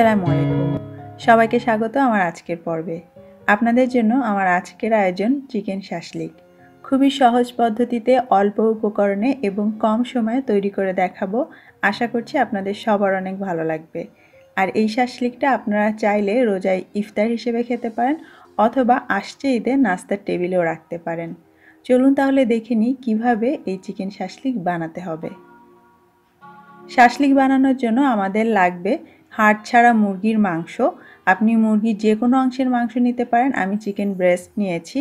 আসসালামু আলাইকুম। সবাইকে স্বাগত আমার আজকের পর্বে। আপনাদের জন্য আমার আজকের আয়োজন চিকেন শাশলিক। খুবই সহজ পদ্ধতিতে অল্প উপকরণে এবং কম সময়ে তৈরি করে দেখাবো। আশা করছি আপনাদের সবার অনেক ভালো লাগবে। আর এই শাশলিকটা আপনারা চাইলে রোজায় ইফতার হিসেবে খেতে পারেন অথবা আসছে ঈদে নাস্তার টেবিলেও রাখতে পারেন। চলুন তাহলে দেখে নিই কীভাবে এই চিকেন শাশলিক বানাতে হবে। শাশলিক বানানোর জন্য আমাদের লাগবে হাড় ছাড়া মুরগির মাংস। আপনি মুরগির যে কোনো অংশের মাংস নিতে পারেন। আমি চিকেন ব্রেস্ট নিয়েছি।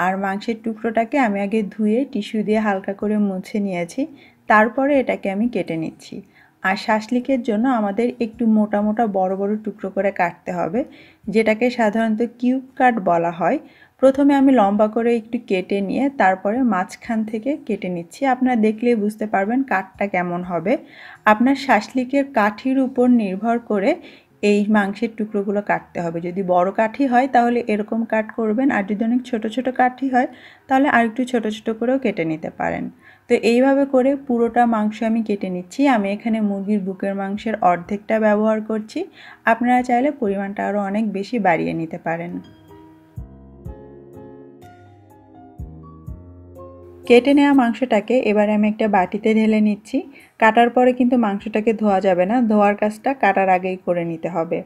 আর মাংসের টুকরোটাকে আমি আগে ধুয়ে টিস্যু দিয়ে হালকা করে মুছে নিয়েছি। তারপরে এটাকে আমি কেটে নিচ্ছি। আর শাশলিকের জন্য আমাদের একটু মোটা মোটা বড় বড় টুকরো করে কাটতে হবে, যেটাকে সাধারণত কিউব কাট বলা হয়। প্রথমে আমি লম্বা করে একটু কেটে নিয়ে তারপরে মাঝখান থেকে কেটে নিচ্ছি। আপনারা দেখলেই বুঝতে পারবেন কাটটা কেমন হবে। আপনার শাশলিকের কাঠির উপর নির্ভর করে এই মাংসের টুকরোগুলো কাটতে হবে। যদি বড় কাঠি হয় তাহলে এরকম কাট করবেন, আর যদি অনেক ছোট ছোট কাঠি হয় তাহলে আরেকটু ছোট ছোট করেও কেটে নিতে পারেন। তো এইভাবে করে পুরোটা মাংস আমি কেটে নিচ্ছি। আমি এখানে মুরগির বুকের মাংসের অর্ধেকটা ব্যবহার করছি। আপনারা চাইলে পরিমাণটা আরও অনেক বেশি বাড়িয়ে নিতে পারেন। কেটে নেওয়া মাংসটাকে এবারে আমি একটা বাটিতে ঢেলে নিচ্ছি। কাটার পরে কিন্তু মাংসটাকে ধোয়া যাবে না, ধোয়ার কাজটা কাটার আগেই করে নিতে হবে।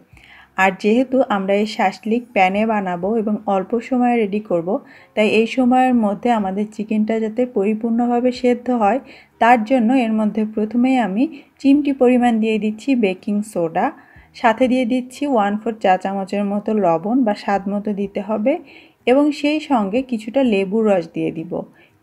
আর যেহেতু আমরা এই শাশলিক প্যানে বানাবো এবং অল্প সময়ে রেডি করব, তাই এই সময়ের মধ্যে আমাদের চিকেনটা যাতে পরিপূর্ণভাবে সেদ্ধ হয় তার জন্য এর মধ্যে প্রথমেই আমি চিমটি পরিমাণ দিয়ে দিচ্ছি বেকিং সোডা, সাথে দিয়ে দিচ্ছি 1/4 চা চামচের মতো লবণ বা স্বাদ মতো দিতে হবে, এবং সেই সঙ্গে কিছুটা লেবুর রস দিয়ে দিব।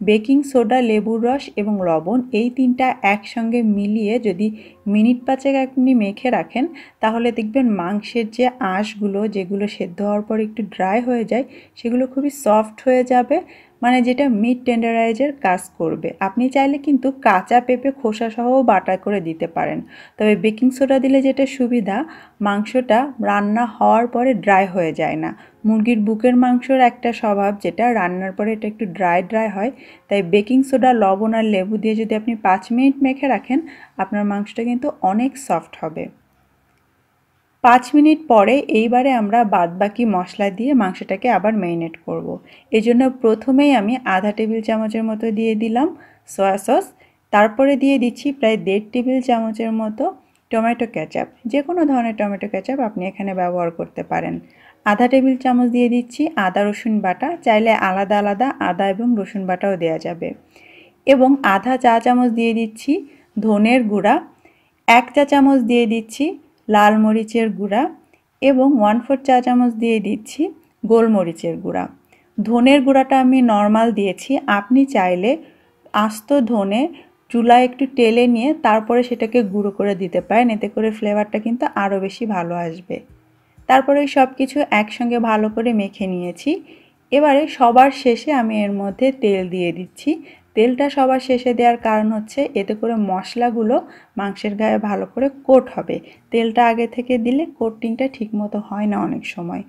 বেকিং সোডা, লেবুর রস এবং লবণ এই তিনটা একসঙ্গে মিলিয়ে যদি মিনিট 5 আপনি মেখে রাখেন তাহলে দেখবেন মাংসের যে আঁশগুলো যেগুলো সেদ্ধ হওয়ার পর একটু ড্রাই হয়ে যায় সেগুলো খুবই সফট হয়ে যাবে, মানে যেটা মিট টেন্ডারাইজের কাজ করবে। আপনি চাইলে কিন্তু কাঁচা পেঁপে খোসা সহও বাটা করে দিতে পারেন। তবে বেকিং সোডা দিলে যেটা সুবিধা, মাংসটা রান্না হওয়ার পরে ড্রাই হয়ে যায় না। মুরগির বুকের মাংসর একটা স্বভাব যেটা রান্নার পরে এটা একটু ড্রাই হয়, তাই বেকিং সোডা, লবণ আর লেবু দিয়ে যদি আপনি 5 মিনিট মেখে রাখেন আপনার মাংসটা কিন্তু অনেক সফট হবে। 5 মিনিট পরে এইবারে আমরা বাদবাকি মশলা দিয়ে মাংসটাকে আবার ম্যারিনেট করব। এজন্য প্রথমেই আমি আধা টেবিল চামচের মতো দিয়ে দিলাম সয়া সস, তারপরে দিয়ে দিচ্ছি প্রায় 1.5 টেবিল চামচের মতো টমেটো কেচাপ। যে কোনো ধরনের টমেটো কেচাপ আপনি এখানে ব্যবহার করতে পারেন। আধা টেবিল চামচ দিয়ে দিচ্ছি আদা রসুন বাটা, চাইলে আলাদা আলাদা আদা এবং রসুন বাটাও দেওয়া যাবে। এবং আধা চা চামচ দিয়ে দিচ্ছি ধনের গুঁড়া, 1 চা চামচ দিয়ে দিচ্ছি লাল মরিচের গুঁড়া এবং 1/4 চা চামচ দিয়ে দিচ্ছি গোলমরিচের গুঁড়া। ধনের গুঁড়াটা আমি নর্মাল দিয়েছি, আপনি চাইলে আস্ত ধনে চুলায় একটু টেলে নিয়ে তারপরে সেটাকে গুঁড়ো করে দিতে পারেন, এতে করে ফ্লেভারটা কিন্তু আরও বেশি ভালো আসবে। তারপরে সব কিছু একসঙ্গে ভালো করে মেখে নিয়েছি। এবারে সবার শেষে আমি এর মধ্যে তেল দিয়ে দিচ্ছি। তেলটা সবার শেষে দেওয়ার কারণ হচ্ছে এতে করে মশলাগুলো মাংসের গায়ে ভালো করে কোট হবে। তেলটা আগে থেকে দিলে কোটিংটা ঠিকমতো হয় না অনেক সময়।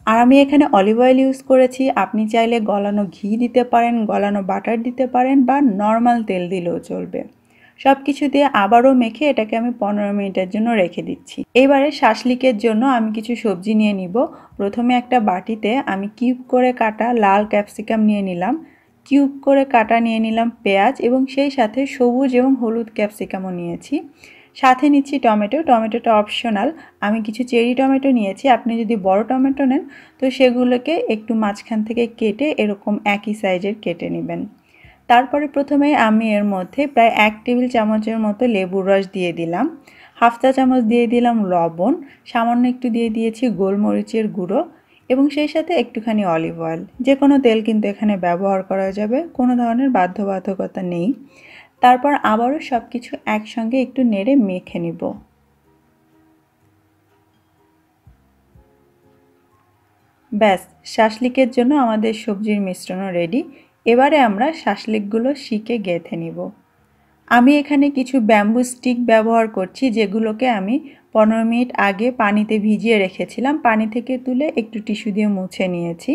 আর আমি এখানে অলিভ অয়েল ইউজ করেছি, আপনি চাইলে গলানো ঘি দিতে পারেন, গলানো বাটার দিতে পারেন বা নর্মাল তেল দিলেও চলবে। সব কিছু দিয়ে আবারও মেখে এটাকে আমি 15 মিনিটের জন্য রেখে দিচ্ছি। এবারে শাশলিকের জন্য আমি কিছু সবজি নিয়ে নিব। প্রথমে একটা বাটিতে আমি কিউব করে কাটা লাল ক্যাপসিকাম নিয়ে নিলাম, কিউব করে কাটা নিয়ে নিলাম পেঁয়াজ এবং সেই সাথে সবুজ এবং হলুদ ক্যাপসিকামও নিয়েছি। সাথে নিচ্ছি টমেটো, টমেটোটা অপশনাল। আমি কিছু চেরি টমেটো নিয়েছি, আপনি যদি বড় টমেটো নেন তো সেগুলোকে একটু মাঝখান থেকে কেটে এরকম একই সাইজের কেটে নেবেন। তারপরে প্রথমে আমি এর মধ্যে প্রায় 1 টেবিল চামচের মতো লেবুর রস দিয়ে দিলাম, 1/2 চা চামচ দিয়ে দিলাম লবণ, সামান্য একটু দিয়ে দিয়েছি গোলমরিচের গুঁড়ো এবং সেই সাথে একটুখানি অলিভ অয়েল। যে কোনো তেল কিন্তু এখানে ব্যবহার করা যাবে, কোনো ধরনের বাধ্যবাধকতা নেই। তারপর আবারও সব কিছু একসঙ্গে একটু নেড়ে মেখে নিব। ব্যাস, শাশলিকের জন্য আমাদের সবজির মিশ্রণও রেডি। এবারে আমরা শাশলিকগুলো শিকে গেঁথে নিব। আমি এখানে কিছু ব্যাম্বু স্টিক ব্যবহার করছি, যেগুলোকে আমি 15 মিনিট আগে পানিতে ভিজিয়ে রেখেছিলাম। পানি থেকে তুলে একটু টিস্যু দিয়ে মুছে নিয়েছি।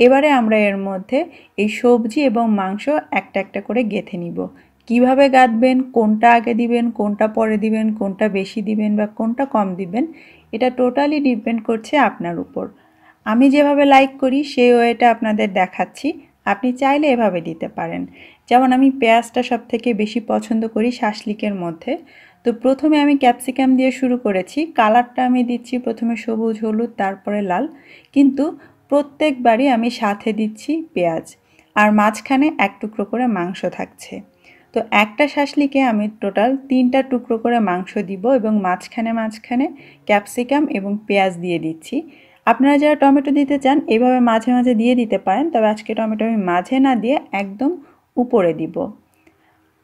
এবারে আমরা এর মধ্যে এই সবজি এবং মাংস একটা একটা করে গেঁথে নিব। কিভাবে গাঁথবেন, কোনটা আগে দিবেন, কোনটা পরে দিবেন, কোনটা বেশি দিবেন বা কোনটা কম দিবেন, এটা টোটালি ডিপেন্ড করছে আপনার উপর। আমি যেভাবে লাইক করি সেই ওয়েটা আপনাদের দেখাচ্ছি, আপনি চাইলে এভাবে দিতে পারেন। যেমন আমি পেঁয়াজটা সবথেকে বেশি পছন্দ করি শাসলিকের মধ্যে। তো প্রথমে আমি ক্যাপসিকাম দিয়ে শুরু করেছি, কালারটা আমি দিচ্ছি প্রথমে সবুজ, হলুদ, তারপরে লাল, কিন্তু প্রত্যেকবারই আমি সাথে দিচ্ছি পেঁয়াজ, আর মাঝখানে এক টুকরো করে মাংস থাকছে। তো একটা শাসলিকে আমি টোটাল 3টা টুকরো করে মাংস দিব এবং মাঝখানে মাঝখানে ক্যাপসিকাম এবং পেঁয়াজ দিয়ে দিচ্ছি। আপনারা যারা টমেটো দিতে চান এভাবে মাঝে মাঝে দিয়ে দিতে পারেন, তবে আজকে টমেটো আমি মাঝে না দিয়ে একদম উপরে দিব।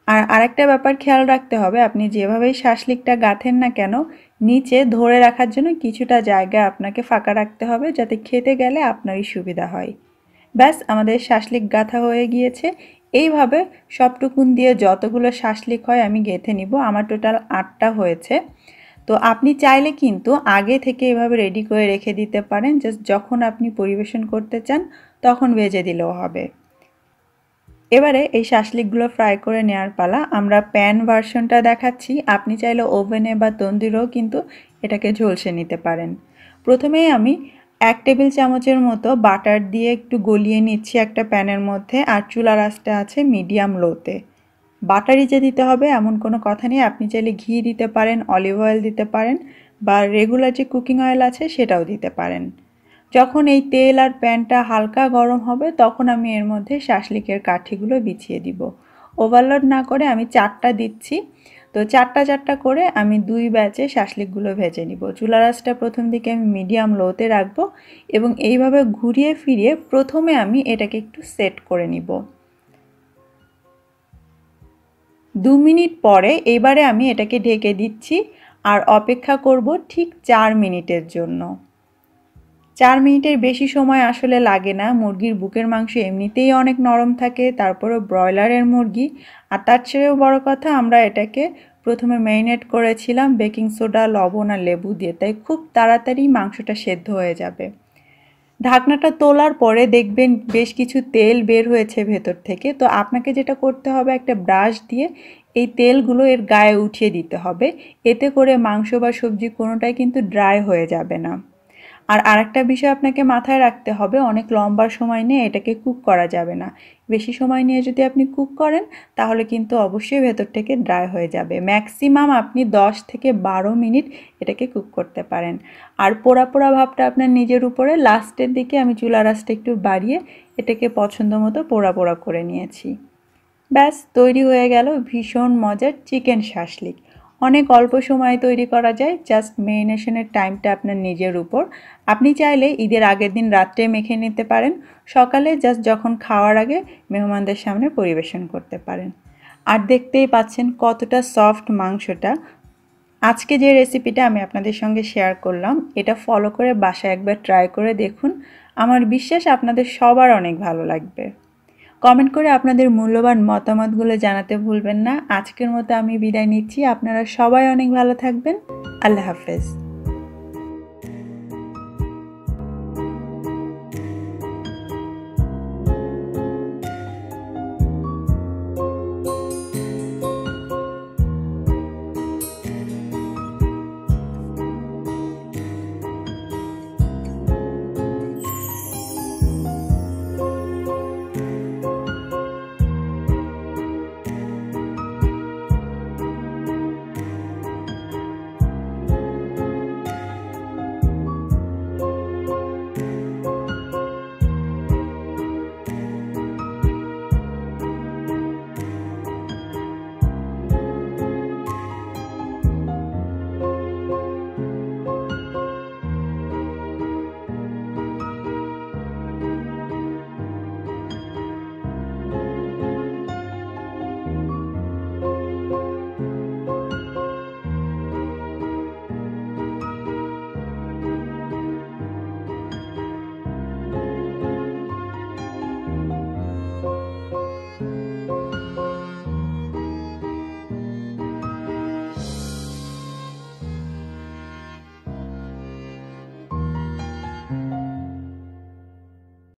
আর আরেকটা ব্যাপার খেয়াল রাখতে হবে, আপনি যেভাবেই শাসলিকটা গাঁথেন না কেন নিচে ধরে রাখার জন্য কিছুটা জায়গা আপনাকে ফাঁকা রাখতে হবে, যাতে খেতে গেলে আপনারই সুবিধা হয়। ব্যাস, আমাদের শাসলিক গাঁথা হয়ে গিয়েছে। এইভাবে সবটুকুন দিয়ে যতগুলো শাসলিক হয় আমি গেঁথে নিব। আমার টোটাল 8টা হয়েছে। তো আপনি চাইলে কিন্তু আগে থেকে এভাবে রেডি করে রেখে দিতে পারেন, জাস্ট যখন আপনি পরিবেশন করতে চান তখন ভেজে দিলেও হবে। এবারে এই শাসলিকগুলো ফ্রাই করে নেওয়ার পালা। আমরা প্যান ভার্সনটা দেখাচ্ছি, আপনি চাইলে ওভেনে বা তন্দুরেও কিন্তু এটাকে ঝলসে নিতে পারেন। প্রথমেই আমি 1 টেবিল চামচের মতো বাটার দিয়ে একটু গলিয়ে নিচ্ছি একটা প্যানের মধ্যে, আর চুলার আঁচটা আছে মিডিয়াম লোতে। বাটারই যে দিতে হবে এমন কোনো কথা নেই, আপনি চাইলে ঘি দিতে পারেন, অলিভ অয়েল দিতে পারেন, বা রেগুলার যে কুকিং অয়েল আছে সেটাও দিতে পারেন। যখন এই তেল আর প্যানটা হালকা গরম হবে তখন আমি এর মধ্যে শাসলিকের কাঠিগুলো বিছিয়ে দিব। ওভারলোড না করে আমি 4টা দিচ্ছি। তো 4টা করে আমি 2 ব্যাচে শাসলিকগুলো ভেজে নিব। চুলার আঁচটা প্রথম দিকে আমি মিডিয়াম লোতে রাখবো এবং এইভাবে ঘুরিয়ে ফিরিয়ে প্রথমে আমি এটাকে একটু সেট করে নিব। 2 মিনিট পরে এবারে আমি এটাকে ঢেকে দিচ্ছি আর অপেক্ষা করব ঠিক 4 মিনিটের জন্য। 4 মিনিটের বেশি সময় আসলে লাগে না, মুরগির বুকের মাংস এমনিতেই অনেক নরম থাকে, তারপরেও ব্রয়লারের মুরগি। আর তার চেয়েও বড় কথা, আমরা এটাকে প্রথমে ম্যারিনেট করেছিলাম বেকিং সোডা, লবণ আর লেবু দিয়ে, তাই খুব তাড়াতাড়ি মাংসটা সেদ্ধ হয়ে যাবে। ঢাকনাটা তোলার পরে দেখবেন বেশ কিছু তেল বের হয়েছে ভেতর থেকে। তো আপনাকে যেটা করতে হবে, একটা ব্রাশ দিয়ে এই তেলগুলো এর গায়ে উঠিয়ে দিতে হবে, এতে করে মাংস বা সবজি কোনোটাই কিন্তু ড্রাই হয়ে যাবে না। আর আরেকটা বিষয় আপনাকে মাথায় রাখতে হবে, অনেক লম্বা সময় নিয়ে এটাকে কুক করা যাবে না। বেশি সময় নিয়ে যদি আপনি কুক করেন তাহলে কিন্তু অবশ্যই ভেতর থেকে ড্রাই হয়ে যাবে। ম্যাক্সিমাম আপনি 10 থেকে 12 মিনিট এটাকে কুক করতে পারেন। আর পোড়া পোড়া ভাবটা আপনার নিজের উপরে। লাস্টের দিকে আমি চুলার আঁচটা একটু বাড়িয়ে এটাকে পছন্দ মতো পোড়া পোড়া করে নিয়েছি। ব্যাস, তৈরি হয়ে গেল ভীষণ মজার চিকেন শাসলিক। অনেক অল্প সময়ে তৈরি করা যায়, জাস্ট মেরিনেশনের টাইমটা আপনার নিজের উপর। আপনি চাইলে ঈদের আগের দিন রাত্রে মেখে নিতে পারেন, সকালে জাস্ট যখন খাওয়ার আগে মেহমানদের সামনে পরিবেশন করতে পারেন। আর দেখতেই পাচ্ছেন কতটা সফট মাংসটা। আজকে যে রেসিপিটা আমি আপনাদের সঙ্গে শেয়ার করলাম, এটা ফলো করে বাসায় একবার ট্রাই করে দেখুন। আমার বিশ্বাস আপনাদের সবার অনেক ভালো লাগবে। কমেন্ট করে আপনাদের মূল্যবান মতামতগুলো জানাতে ভুলবেন না। আজকের মতো আমি বিদায় নিচ্ছি। আপনারা সবাই অনেক ভালো থাকবেন। আল্লাহ হাফেজ।